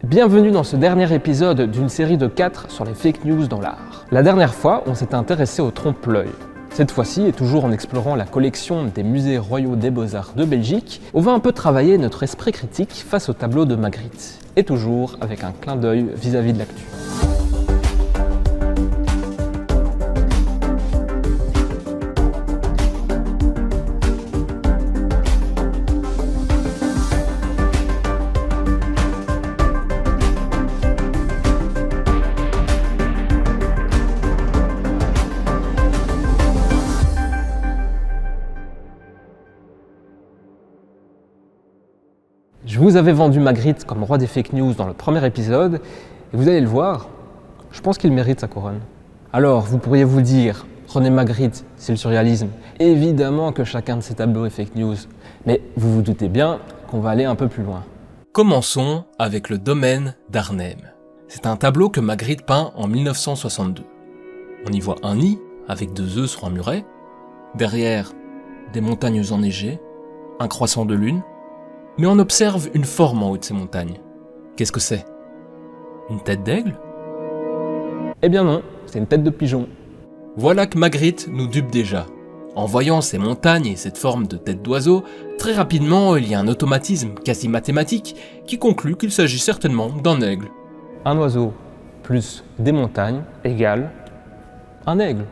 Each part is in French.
Bienvenue dans ce dernier épisode d'une série de 4 sur les fake news dans l'art. La dernière fois, on s'est intéressé au trompe-l'œil. Cette fois-ci, et toujours en explorant la collection des musées royaux des beaux-arts de Belgique, on va un peu travailler notre esprit critique face au tableau de Magritte. Et toujours avec un clin d'œil vis-à-vis de l'actu. Je vous avais vendu Magritte comme roi des fake news dans le premier épisode, et vous allez le voir, je pense qu'il mérite sa couronne. Alors, vous pourriez vous dire, René Magritte, c'est le surréalisme. Évidemment que chacun de ces tableaux est fake news, mais vous vous doutez bien qu'on va aller un peu plus loin. Commençons avec le domaine d'Arnhem. C'est un tableau que Magritte peint en 1962. On y voit un nid avec 2 œufs sur un muret, derrière des montagnes enneigées, un croissant de lune, mais on observe une forme en haut de ces montagnes. Qu'est-ce que c'est? Une tête d'aigle? Eh bien non, c'est une tête de pigeon. Voilà que Magritte nous dupe déjà. En voyant ces montagnes et cette forme de tête d'oiseau, très rapidement il y a un automatisme quasi mathématique qui conclut qu'il s'agit certainement d'un aigle. Un oiseau plus des montagnes égale un aigle.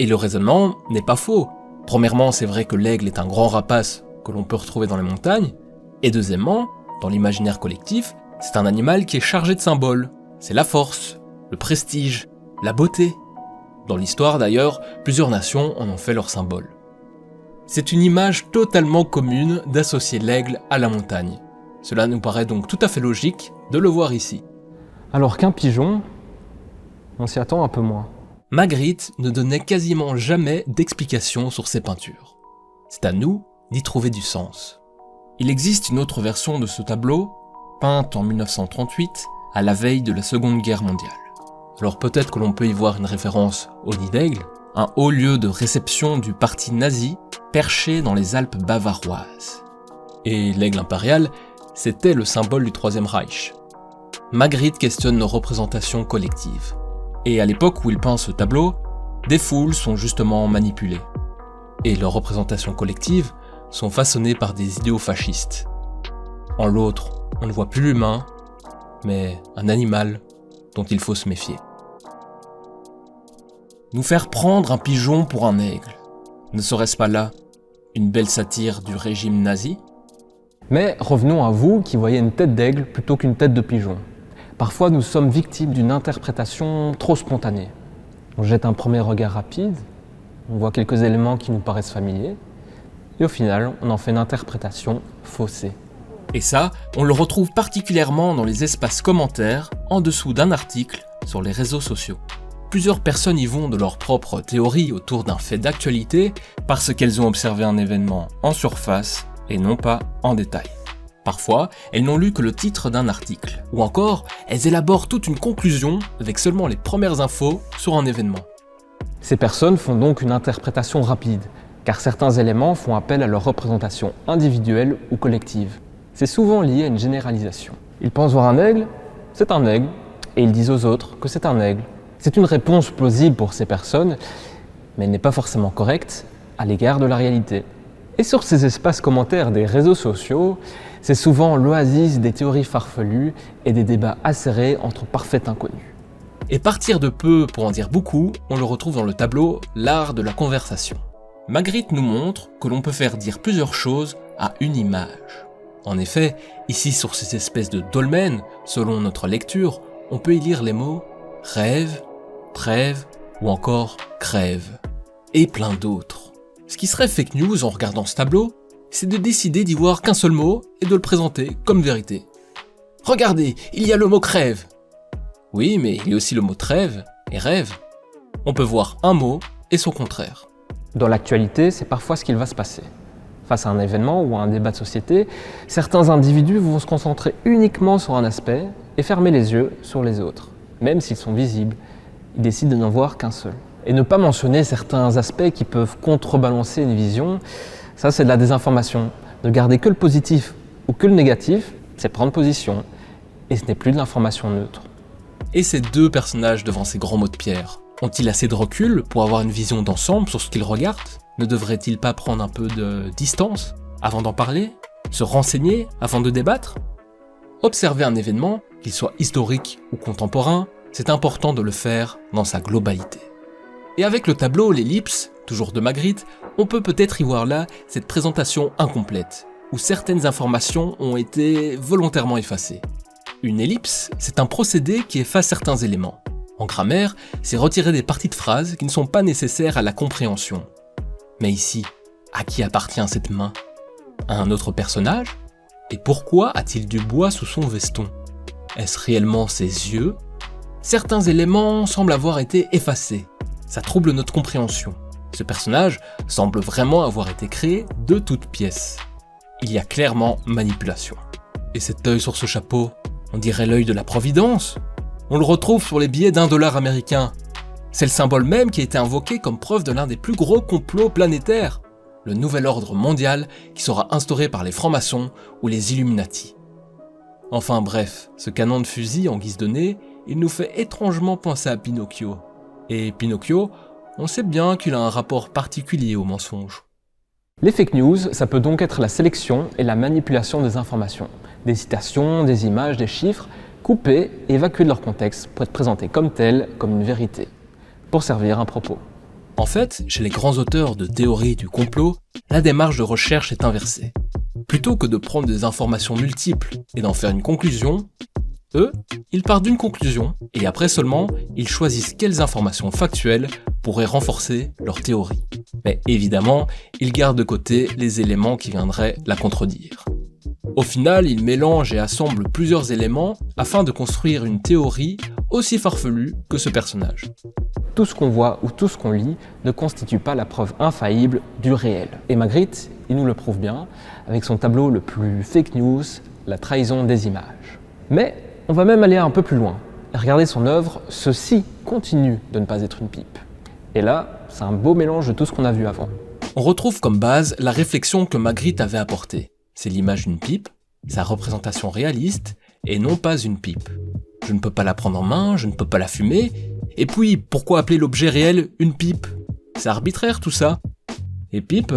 Et le raisonnement n'est pas faux. Premièrement, c'est vrai que l'aigle est un grand rapace que l'on peut retrouver dans les montagnes, et deuxièmement, dans l'imaginaire collectif, c'est un animal qui est chargé de symboles. C'est la force, le prestige, la beauté. Dans l'histoire d'ailleurs, plusieurs nations en ont fait leur symbole. C'est une image totalement commune d'associer l'aigle à la montagne. Cela nous paraît donc tout à fait logique de le voir ici. Alors qu'un pigeon, on s'y attend un peu moins. Magritte ne donnait quasiment jamais d'explication sur ses peintures. C'est à nous d'y trouver du sens. Il existe une autre version de ce tableau, peinte en 1938, à la veille de la Seconde Guerre mondiale. Alors peut-être que l'on peut y voir une référence au nid d'aigle, un haut lieu de réception du parti nazi perché dans les Alpes bavaroises. Et l'aigle impérial, c'était le symbole du Troisième Reich. Magritte questionne nos représentations collectives. Et à l'époque où il peint ce tableau, des foules sont justement manipulées. Et leurs représentations collectives sont façonnées par des idéaux fascistes. En l'autre, on ne voit plus l'humain, mais un animal dont il faut se méfier. Nous faire prendre un pigeon pour un aigle, ne serait-ce pas là une belle satire du régime nazi? Mais revenons à vous qui voyez une tête d'aigle plutôt qu'une tête de pigeon. Parfois nous sommes victimes d'une interprétation trop spontanée. On jette un premier regard rapide, on voit quelques éléments qui nous paraissent familiers, et au final, on en fait une interprétation faussée. Et ça, on le retrouve particulièrement dans les espaces commentaires, en dessous d'un article sur les réseaux sociaux. Plusieurs personnes y vont de leur propre théorie autour d'un fait d'actualité parce qu'elles ont observé un événement en surface et non pas en détail. Parfois, elles n'ont lu que le titre d'un article, ou encore, elles élaborent toute une conclusion avec seulement les premières infos sur un événement. Ces personnes font donc une interprétation rapide, car certains éléments font appel à leur représentation individuelle ou collective. C'est souvent lié à une généralisation. Ils pensent voir un aigle, c'est un aigle, et ils disent aux autres que c'est un aigle. C'est une réponse plausible pour ces personnes, mais elle n'est pas forcément correcte à l'égard de la réalité. Et sur ces espaces commentaires des réseaux sociaux, c'est souvent l'oasis des théories farfelues et des débats acérés entre parfaits inconnus. Et partir de peu pour en dire beaucoup, on le retrouve dans le tableau « L'art de la conversation ». Magritte nous montre que l'on peut faire dire plusieurs choses à une image. En effet, ici sur ces espèces de dolmens, selon notre lecture, on peut y lire les mots « rêve »,« trêve » ou encore « crève » et plein d'autres. Ce qui serait fake news en regardant ce tableau, c'est de décider d'y voir qu'un seul mot et de le présenter comme vérité. Regardez, il y a le mot « crève ». Oui, mais il y a aussi le mot « trêve » et « rêve ». On peut voir un mot et son contraire. Dans l'actualité, c'est parfois ce qu'il va se passer. Face à un événement ou à un débat de société, certains individus vont se concentrer uniquement sur un aspect et fermer les yeux sur les autres. Même s'ils sont visibles, ils décident de n'en voir qu'un seul. Et ne pas mentionner certains aspects qui peuvent contrebalancer une vision, ça c'est de la désinformation. Ne garder que le positif ou que le négatif, c'est prendre position. et ce n'est plus de l'information neutre. Et ces deux personnages devant ces grands mots de pierre, ont-ils assez de recul pour avoir une vision d'ensemble sur ce qu'ils regardent ? Ne devraient-ils pas prendre un peu de distance avant d'en parler ? Se renseigner avant de débattre ? Observer un événement, qu'il soit historique ou contemporain, c'est important de le faire dans sa globalité. Et avec le tableau L'Ellipse, toujours de Magritte, on peut peut-être y voir là cette présentation incomplète, où certaines informations ont été volontairement effacées. Une ellipse, c'est un procédé qui efface certains éléments. En grammaire, c'est retirer des parties de phrases qui ne sont pas nécessaires à la compréhension. Mais ici, à qui appartient cette main ? À un autre personnage ? Et pourquoi a-t-il du bois sous son veston ? Est-ce réellement ses yeux ? Certains éléments semblent avoir été effacés. Ça trouble notre compréhension. Ce personnage semble vraiment avoir été créé de toutes pièces. Il y a clairement manipulation. Et cet œil sur ce chapeau, on dirait l'œil de la Providence. On le retrouve sur les billets d'$1 américain. C'est le symbole même qui a été invoqué comme preuve de l'un des plus gros complots planétaires, le nouvel ordre mondial qui sera instauré par les francs-maçons ou les Illuminati. Enfin bref, ce canon de fusil en guise de nez, il nous fait étrangement penser à Pinocchio. Et Pinocchio, on sait bien qu'il a un rapport particulier au mensonge. Les fake news, ça peut donc être la sélection et la manipulation des informations. Des citations, des images, des chiffres, coupés et évacués de leur contexte pour être présentés comme tels, comme une vérité, pour servir un propos. En fait, chez les grands auteurs de théories du complot, la démarche de recherche est inversée. Plutôt que de prendre des informations multiples et d'en faire une conclusion, eux, ils partent d'une conclusion et après seulement, ils choisissent quelles informations factuelles pourraient renforcer leur théorie. Mais évidemment, ils gardent de côté les éléments qui viendraient la contredire. Au final, ils mélangent et assemblent plusieurs éléments afin de construire une théorie aussi farfelue que ce personnage. Tout ce qu'on voit ou tout ce qu'on lit ne constitue pas la preuve infaillible du réel. Et Magritte, il nous le prouve bien, avec son tableau le plus fake news, la trahison des images. Mais on va même aller un peu plus loin. Regardez son œuvre, ceci continue de ne pas être une pipe. Et là, c'est un beau mélange de tout ce qu'on a vu avant. On retrouve comme base la réflexion que Magritte avait apportée. C'est l'image d'une pipe, sa représentation réaliste, et non pas une pipe. Je ne peux pas la prendre en main, je ne peux pas la fumer, et puis pourquoi appeler l'objet réel une pipe ? C'est arbitraire tout ça. Et pipe,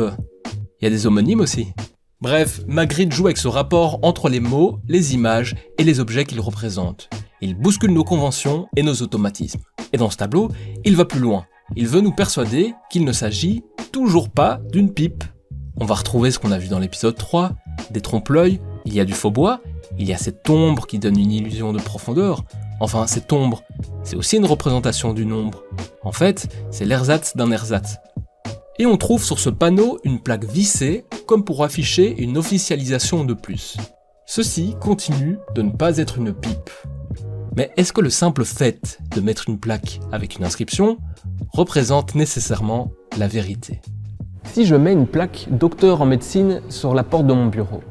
il y a des homonymes aussi. Bref, Magritte joue avec ce rapport entre les mots, les images et les objets qu'ils représentent. Il bouscule nos conventions et nos automatismes. Et dans ce tableau, il va plus loin. Il veut nous persuader qu'il ne s'agit toujours pas d'une pipe. On va retrouver ce qu'on a vu dans l'épisode 3, des trompe-l'œil, il y a du faux bois, il y a cette ombre qui donne une illusion de profondeur. Enfin, cette ombre, c'est aussi une représentation d'une ombre. En fait, c'est l'ersatz d'un ersatz. Et on trouve sur ce panneau une plaque vissée, comme pour afficher une officialisation de plus. Ceci continue de ne pas être une pipe. Mais est-ce que le simple fait de mettre une plaque avec une inscription représente nécessairement la vérité ? Si je mets une plaque « docteur en médecine » sur la porte de mon bureau,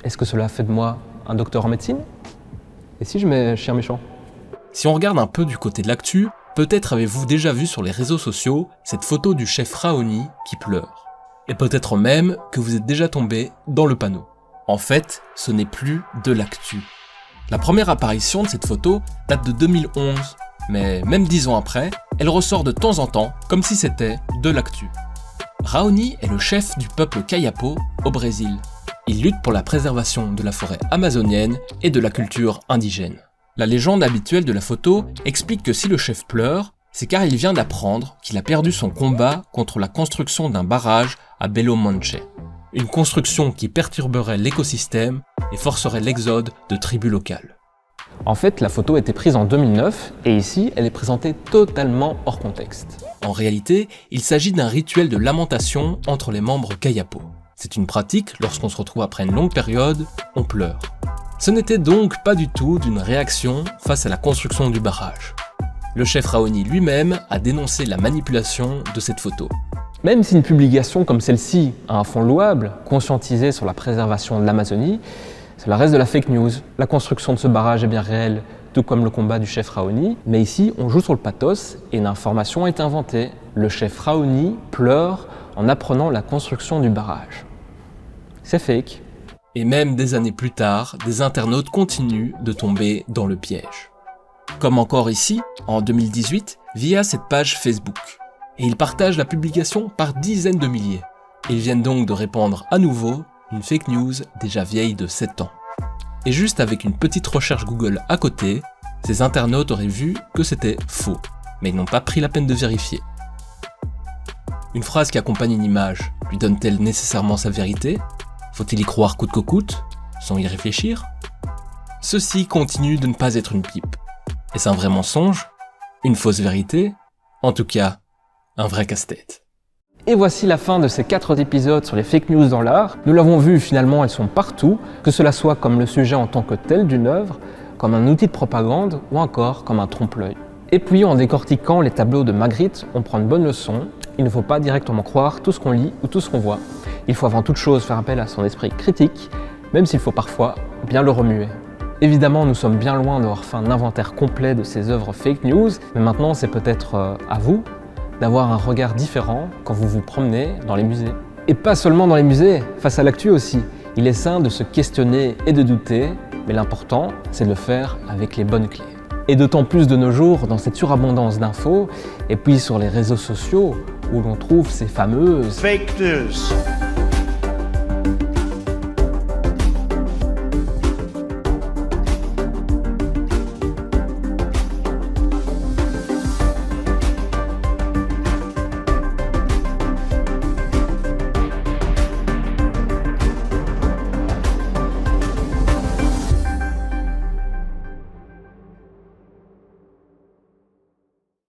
est-ce que cela fait de moi un docteur en médecine ? Et si je mets chien méchant ? Si on regarde un peu du côté de l'actu, peut-être avez-vous déjà vu sur les réseaux sociaux cette photo du chef Raoni qui pleure. Et peut-être même que vous êtes déjà tombé dans le panneau. En fait, ce n'est plus de l'actu. La première apparition de cette photo date de 2011, mais même 10 ans après, elle ressort de temps en temps comme si c'était de l'actu. Raoni est le chef du peuple Kayapo au Brésil. Il lutte pour la préservation de la forêt amazonienne et de la culture indigène. La légende habituelle de la photo explique que si le chef pleure, c'est car il vient d'apprendre qu'il a perdu son combat contre la construction d'un barrage à Belo Monte. Une construction qui perturberait l'écosystème et forcerait l'exode de tribus locales. En fait, la photo a été prise en 2009 et ici, elle est présentée totalement hors contexte. En réalité, il s'agit d'un rituel de lamentation entre les membres Kayapo. C'est une pratique, lorsqu'on se retrouve après une longue période, on pleure. Ce n'était donc pas du tout d'une réaction face à la construction du barrage. Le chef Raoni lui-même a dénoncé la manipulation de cette photo. Même si une publication comme celle-ci a un fond louable, conscientisé sur la préservation de l'Amazonie, cela reste de la fake news. La construction de ce barrage est bien réelle, tout comme le combat du chef Raoni, mais ici on joue sur le pathos et une information est inventée. Le chef Raoni pleure en apprenant la construction du barrage. C'est fake. Et même des années plus tard, des internautes continuent de tomber dans le piège. Comme encore ici, en 2018, via cette page Facebook. Et ils partagent la publication par dizaines de milliers. Ils viennent donc de répandre à nouveau une fake news déjà vieille de 7 ans. Et juste avec une petite recherche Google à côté, ces internautes auraient vu que c'était faux, mais ils n'ont pas pris la peine de vérifier. Une phrase qui accompagne une image lui donne-t-elle nécessairement sa vérité ? Faut-il y croire coûte que coûte, sans y réfléchir ? Ceci continue de ne pas être une pipe. Est-ce un vrai mensonge ? Une fausse vérité ? En tout cas, un vrai casse-tête. Et voici la fin de ces 4 épisodes sur les fake news dans l'art. Nous l'avons vu, finalement, elles sont partout, que cela soit comme le sujet en tant que tel d'une œuvre, comme un outil de propagande ou encore comme un trompe-l'œil. Et puis, en décortiquant les tableaux de Magritte, on prend une bonne leçon. Il ne faut pas directement croire tout ce qu'on lit ou tout ce qu'on voit. Il faut avant toute chose faire appel à son esprit critique, même s'il faut parfois bien le remuer. Évidemment, nous sommes bien loin d'avoir fait un inventaire complet de ces œuvres fake news, mais maintenant c'est peut-être à vous d'avoir un regard différent quand vous vous promenez dans les musées. Et pas seulement dans les musées, face à l'actu aussi. Il est sain de se questionner et de douter, mais l'important, c'est de le faire avec les bonnes clés. Et d'autant plus de nos jours, dans cette surabondance d'infos, et puis sur les réseaux sociaux, où l'on trouve ces fameuses fake news.